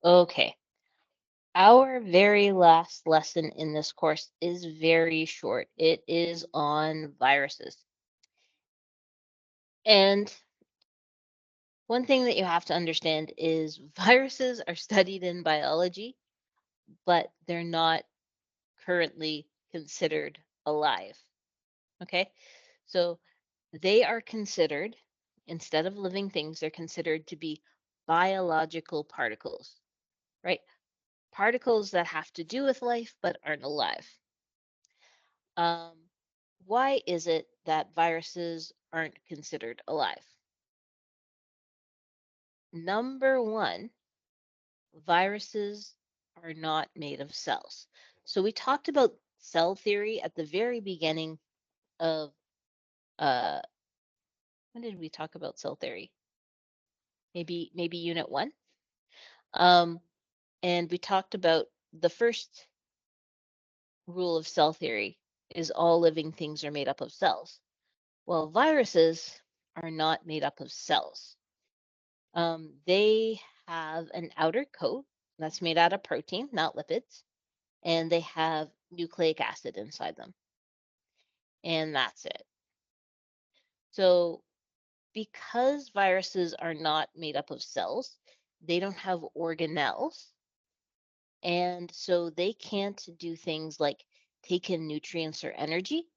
Okay. Our very last lesson in this course is very short. It is on viruses. And one thing that you have to understand is viruses are studied in biology, but they're not currently considered alive. Okay. So they are considered, instead of living things, they're considered to be biological particles, right? Particles that have to do with life but aren't alive. Um, why is it that viruses aren't considered alive? Number one, viruses are not made of cells. So we talked about cell theory at the very beginning of uh when did we talk about cell theory? Maybe unit 1. Um and we talked about the first rule of cell theory is all living things are made up of cells. Well, viruses are not made up of cells. They have an outer coat that's made out of protein, not lipids, and they have nucleic acid inside them. And that's it. So, because viruses are not made up of cells, they don't have organelles. And so they can't do things like take in nutrients or energy.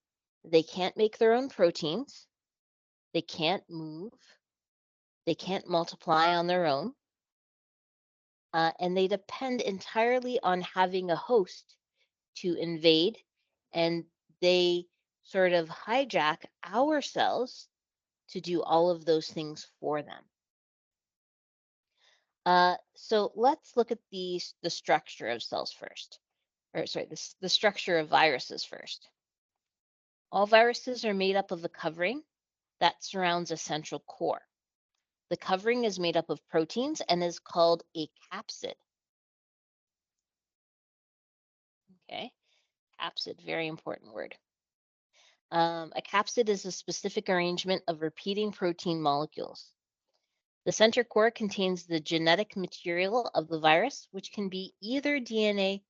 They can't make their own proteins. They can't move. They can't multiply on their own. And they depend entirely on having a host to invade, and they sort of hijack our cells to do all of those things for them. So let's look at the structure of cells first, or sorry, the structure of viruses first. All viruses are made up of a covering that surrounds a central core. The covering is made up of proteins and is called a capsid. Okay, capsid, very important word. A capsid is a specific arrangement of repeating protein molecules. The center core contains the genetic material of the virus, which can be either DNA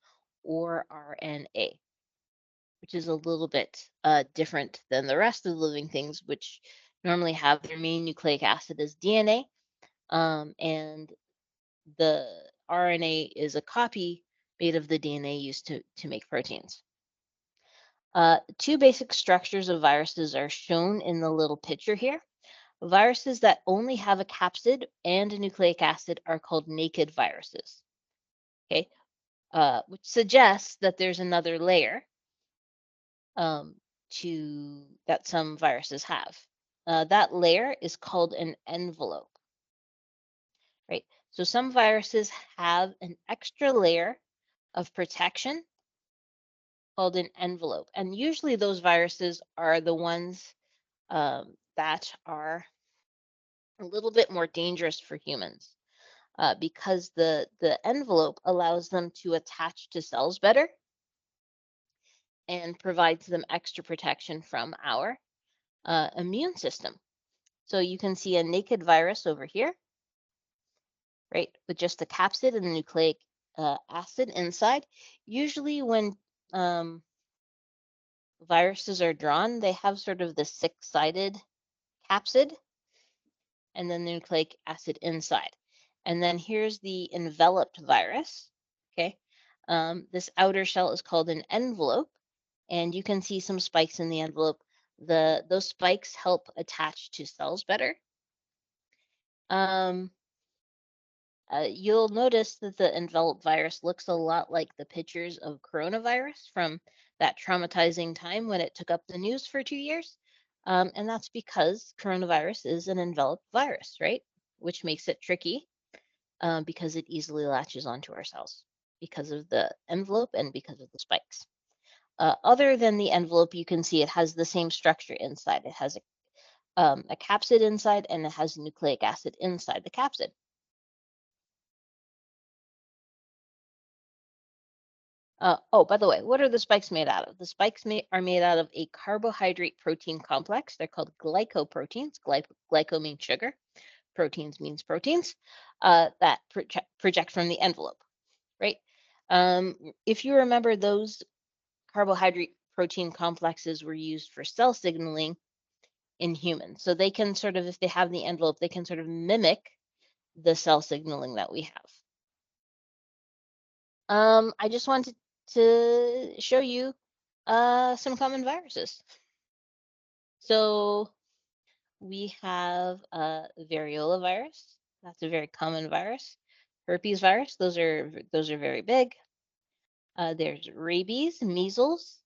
or RNA, which is a little bit different than the rest of the living things, which normally have their main nucleic acid as DNA, and the RNA is a copy made of the DNA used to make proteins. Two basic structures of viruses are shown in the little picture here. Viruses that only have a capsid and a nucleic acid are called naked viruses. Okay, which suggests that there's another layer to that some viruses have. That layer is called an envelope. Right. So some viruses have an extra layer of protection called an envelope, and usually those viruses are the ones that are a little bit more dangerous for humans. Because the envelope allows them to attach to cells better and provides them extra protection from our immune system. So you can see a naked virus over here, right, with just the capsid and the nucleic acid inside. Usually when um, viruses are drawn, they have sort of the six-sided capsid and then the nucleic acid inside. And then here's the enveloped virus. Okay. This outer shell is called an envelope, and you can see some spikes in the envelope. Those spikes help attach to cells better. Um, you'll notice that the enveloped virus looks a lot like the pictures of coronavirus from that traumatizing time when it took up the news for 2 years. And that's because coronavirus is an enveloped virus, right? Which makes it tricky because it easily latches onto our cells because of the envelope and because of the spikes. Other than the envelope, you can see it has the same structure inside. It has a capsid inside and it has nucleic acid inside the capsid. Oh, by the way, what are the spikes made out of? The spikes are made out of a carbohydrate protein complex. They're called glycoproteins. Glyco means sugar. proteins means proteins, that project from the envelope, right? If you remember, those carbohydrate protein complexes were used for cell signaling in humans. So they can sort of, if they have the envelope, they can sort of mimic the cell signaling that we have. I just wanted to show you some common viruses. So we have variola virus. That's a very common virus. Herpes virus. Those are very big. There's rabies, measles,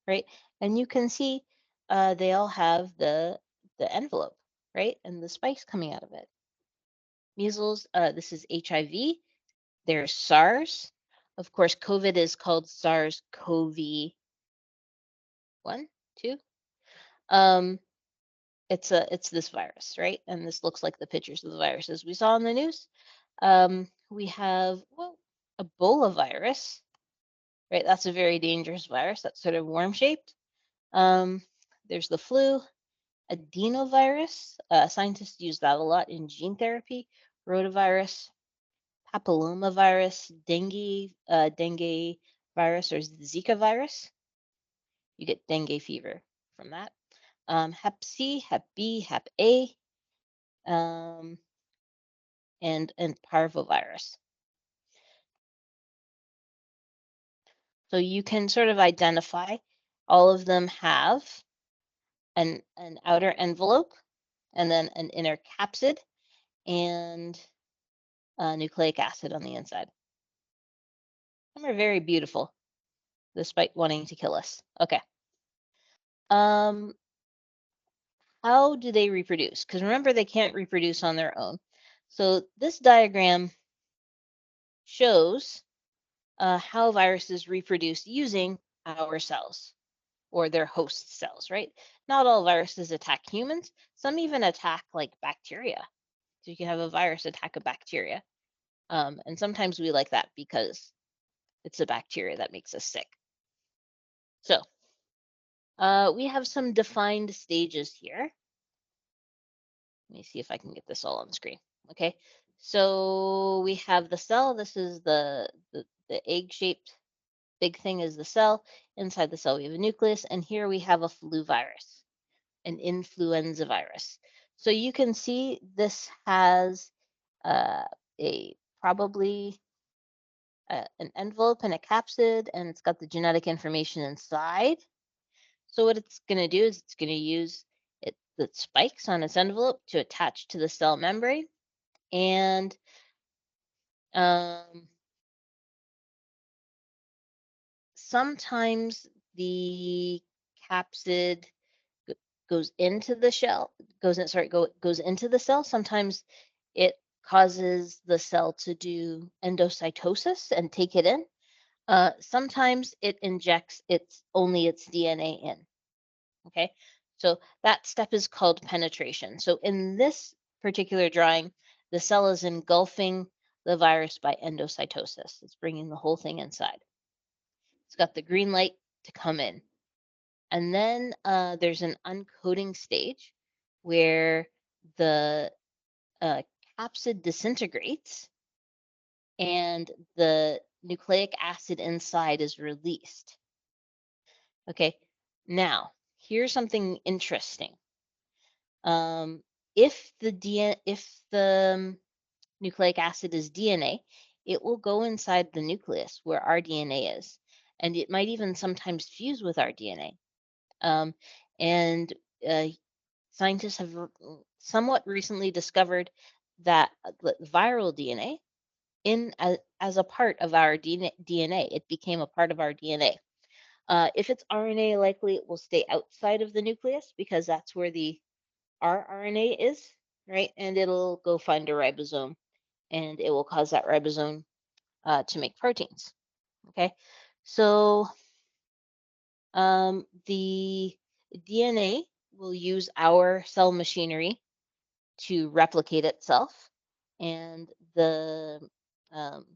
right? And you can see they all have the envelope, right, and the spikes coming out of it. Measles. This is HIV. There's SARS. Of course, COVID is called SARS-CoV-1, 2. It's this virus, right? And this looks like the pictures of the viruses we saw in the news. We have, well, Ebola virus, right? That's a very dangerous virus. That's sort of worm-shaped. There's the flu, adenovirus. Scientists use that a lot in gene therapy. Rotavirus, papillomavirus, dengue virus, or Zika virus. You get dengue fever from that. Hep C, Hep B, Hep A, and parvovirus. So you can sort of identify all of them have an outer envelope and then an inner capsid and nucleic acid on the inside. Some are very beautiful, despite wanting to kill us. Okay. How do they reproduce? Because remember, they can't reproduce on their own. So this diagram shows how viruses reproduce using our cells or their host cells, right? Not all viruses attack humans. Some even attack like bacteria. So you can have a virus attack a bacteria. And sometimes we like that because it's a bacteria that makes us sick. So we have some defined stages here. Let me see if I can get this all on the screen. Okay, so we have the cell. This is the egg-shaped big thing is the cell. Inside the cell, we have a nucleus. And here we have a flu virus, an influenza virus. So you can see this has a probably an envelope and a capsid, and it's got the genetic information inside. So what it's going to do is it's going to use the spikes on its envelope to attach to the cell membrane, and sometimes the capsid goes into the shell, goes into the cell. Sometimes it causes the cell to do endocytosis and take it in. Sometimes it injects only its DNA in. Okay, so that step is called penetration. So in this particular drawing, the cell is engulfing the virus by endocytosis. It's bringing the whole thing inside. It's got the green light to come in. And then there's an uncoating stage where the capsid disintegrates and the nucleic acid inside is released. Okay, now here's something interesting. If the nucleic acid is DNA, it will go inside the nucleus where our DNA is, and it might even sometimes fuse with our DNA. And scientists have somewhat recently discovered that viral DNA as a part of our DNA, it became a part of our DNA. If it's RNA, likely it will stay outside of the nucleus because that's where our RNA is, right? And it'll go find a ribosome, and it will cause that ribosome to make proteins. Okay, so the DNA will use our cell machinery to replicate itself, and um,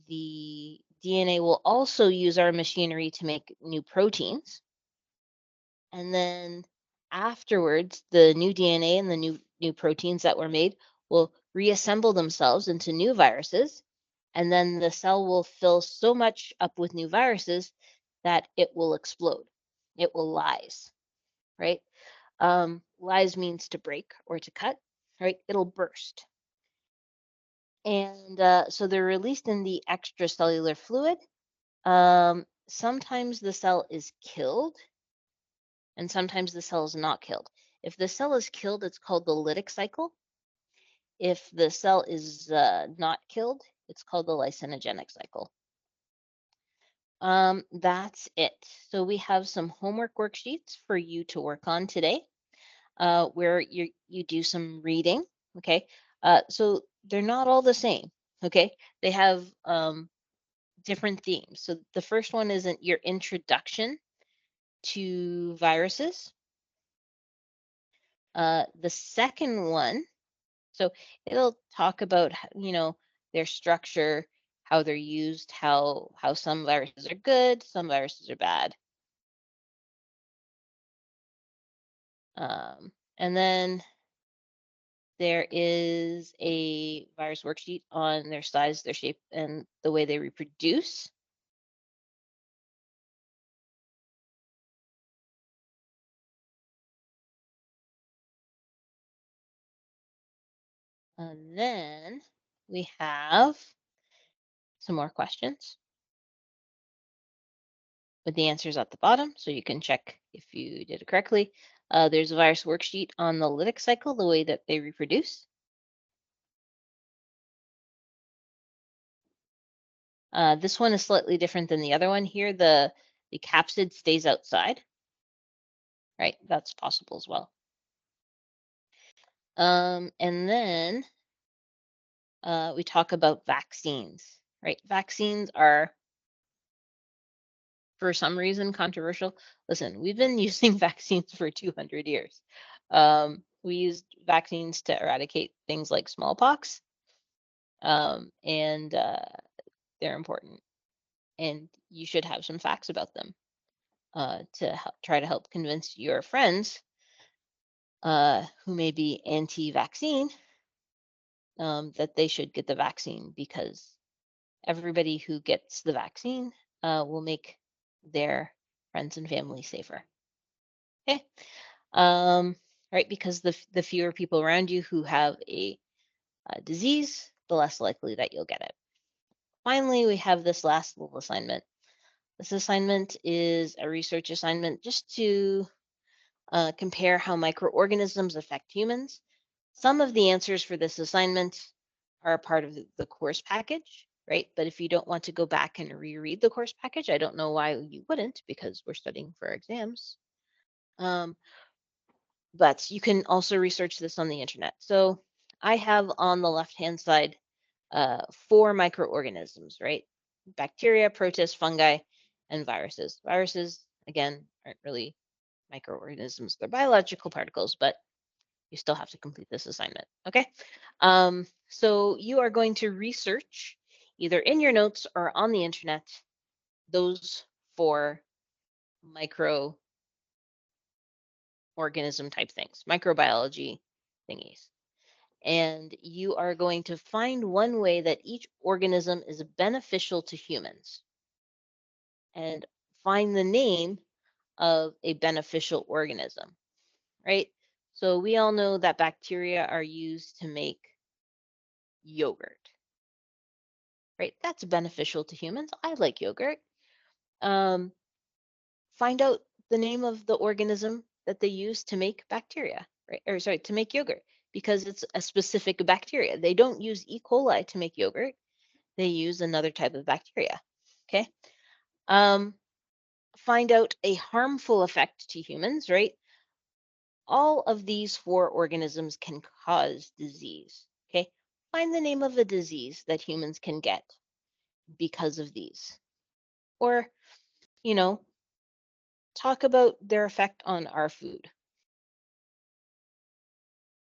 the DNA will also use our machinery to make new proteins. And then Afterwards, the new DNA and the new proteins that were made will reassemble themselves into new viruses, and then the cell will fill so much up with new viruses that it will explode. It will lyse, right? Lyse means to break or to cut, right? It'll burst. And so they're released in the extracellular fluid. Sometimes the cell is killed and sometimes the cell is not killed. If the cell is killed, it's called the lytic cycle. If the cell is not killed, it's called the lysinogenec cycle. That's it. So we have some homework worksheets for you to work on today, where you do some reading. Okay, so they're not all the same. Okay, they have different themes. So the first one isn't your introduction to viruses. The second one, so it'll talk about their structure, how they're used, how some viruses are good, some viruses are bad. And then there is a virus worksheet on their size, their shape, and the way they reproduce. And then we have some more questions with the answers at the bottom, so you can check if you did it correctly. There's a virus worksheet on the lytic cycle, the way that they reproduce. This one is slightly different than the other one here. The capsid stays outside, right? That's possible as well. And then we talk about vaccines, right? Vaccines are, for some reason, controversial. Listen, we've been using vaccines for 200 years. We used vaccines to eradicate things like smallpox, and they're important. And you should have some facts about them to try to help convince your friends who may be anti-vaccine that they should get the vaccine, because everybody who gets the vaccine will make their friends and family safer. Okay. Right, because the fewer people around you who have a disease, the less likely that you'll get it. Finally, we have this last little assignment. This assignment is a research assignment just to compare how microorganisms affect humans. Some of the answers for this assignment are a part of the course package, right? But if you don't want to go back and reread the course package, I don't know why you wouldn't, because we're studying for exams. But you can also research this on the internet. So I have on the left-hand side 4 microorganisms, right? Bacteria, protists, fungi, and viruses. Viruses, again, aren't really microorganisms. They're biological particles, but you still have to complete this assignment, okay? So you are going to research either in your notes or on the internet those 4 microorganism type things, microbiology thingies. And you are going to find one way that each organism is beneficial to humans and find the name of a beneficial organism, right? So we all know that bacteria are used to make yogurt, right? That's beneficial to humans. I like yogurt. Um, find out the name of the organism that they use to make bacteria, right? Or sorry, to make yogurt, because it's a specific bacteria. They don't use E. coli to make yogurt. They use another type of bacteria. Okay. Um, find out a harmful effect to humans, right? All of these 4 organisms can cause disease. Okay. Find the name of a disease that humans can get because of these. Or, you know, talk about their effect on our food.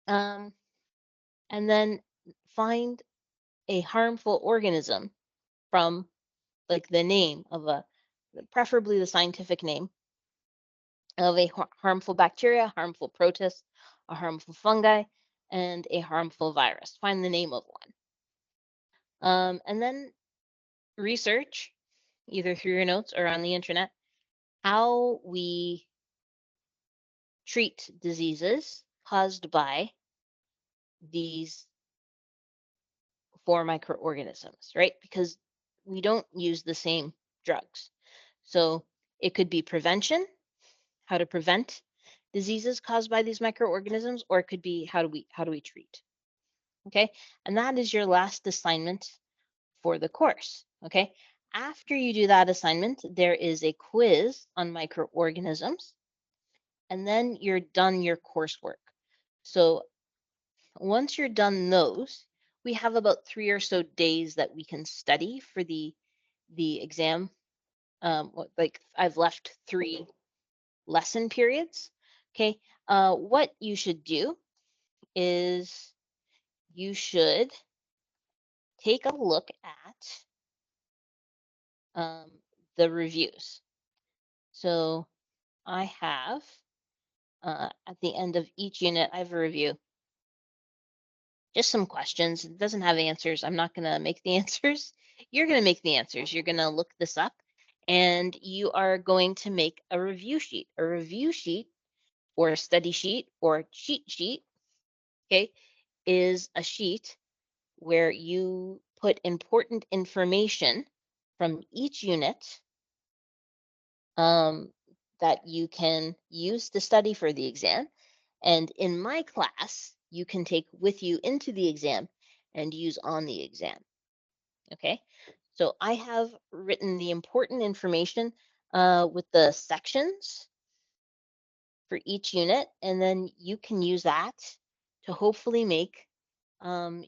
Um, and then find a harmful organism from like the name of preferably the scientific name of a harmful bacteria, harmful protist, a harmful fungi, and a harmful virus. Find the name of one. And then research, either through your notes or on the internet, how we treat diseases caused by these four microorganisms, right? Because we don't use the same drugs. So it could be prevention, how to prevent diseases caused by these microorganisms, or it could be how do we treat. Okay? And that is your last assignment for the course. Okay? After you do that assignment, there is a quiz on microorganisms, and then you're done your coursework. So once you're done those, we have about 3 or so days that we can study for the exam. Like I've left 3 lesson periods. Okay. What you should do is you should take a look at um, the reviews. So I have at the end of each unit, I have a review. Just some questions. It doesn't have answers. I'm not going to make the answers. You're going to make the answers. You're going to look this up and you are going to make a review sheet. A review sheet or a study sheet or a cheat sheet, okay, is a sheet where you put important information from each unit um, that you can use to study for the exam. And in my class, you can take with you into the exam and use on the exam. Okay. So I have written the important information with the sections for each unit, and then you can use that to hopefully make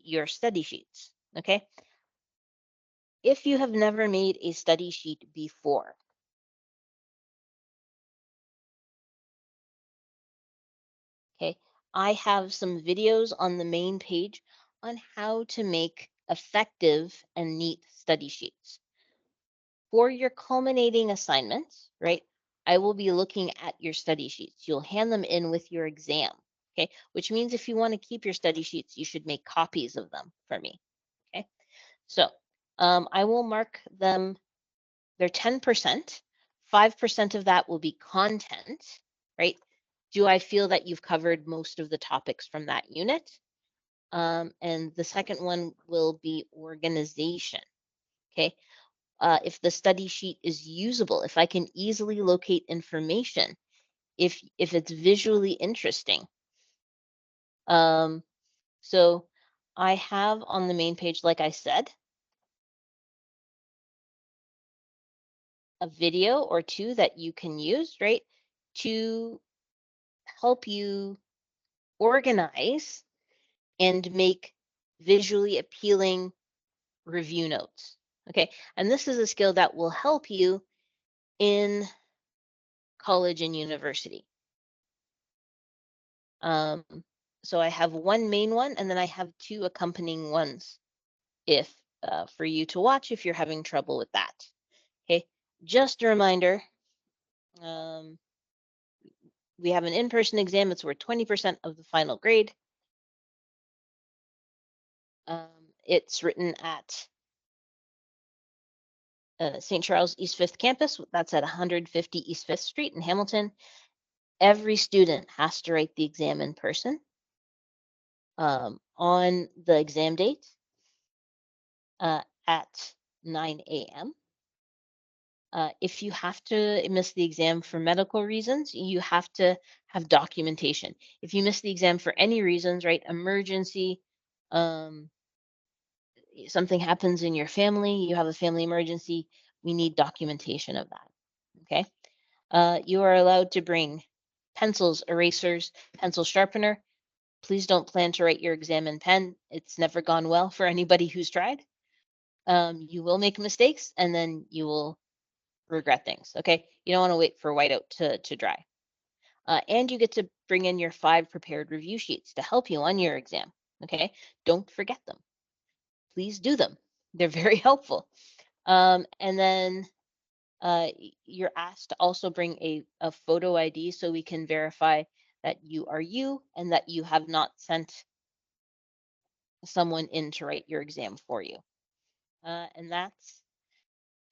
your study sheets. Okay. If you have never made a study sheet before, okay, I have some videos on the main page on how to make effective and neat study sheets. For your culminating assignments, right, I will be looking at your study sheets. You'll hand them in with your exam, okay, which means if you want to keep your study sheets, you should make copies of them for me, okay? So I will mark them, they're 10%. 5% of that will be content, right? Do I feel that you've covered most of the topics from that unit? And the second one will be organization, okay? If the study sheet is usable, if I can easily locate information, if it's visually interesting. Um, so I have on the main page, like I said, a video or two that you can use, right, to help you organize and make visually appealing review notes. Okay, and this is a skill that will help you in college and university. Um, so I have one main one, and then I have 2 accompanying ones if for you to watch if you're having trouble with that. Okay, just a reminder, um, we have an in-person exam. It's worth 20% of the final grade. It's written at St. Charles East 5th Campus. That's at 150 East 5th Street in Hamilton. Every student has to write the exam in person on the exam date at 9 a.m. If you have to miss the exam for medical reasons, you have to have documentation. If you miss the exam for any reasons, right, emergency, um, something happens in your family, you have a family emergency, we need documentation of that. Okay. You are allowed to bring pencils, erasers, pencil sharpener. Please don't plan to write your exam in pen. It's never gone well for anybody who's tried. You will make mistakes and then you will regret things. Okay. You don't want to wait for whiteout to dry. And you get to bring in your 5 prepared review sheets to help you on your exam. Okay. Don't forget them. Please do them. They're very helpful. And then You're asked to also bring a photo ID so we can verify that you are you and that you have not sent someone in to write your exam for you. And that's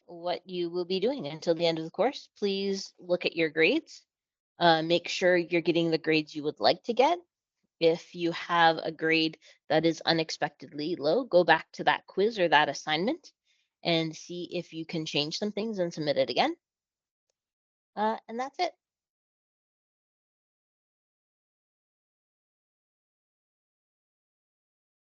what you will be doing until the end of the course. Please look at your grades. Make sure you're getting the grades you would like to get. If you have a grade that is unexpectedly low, go back to that quiz or that assignment and see if you can change some things and submit it again. And that's it.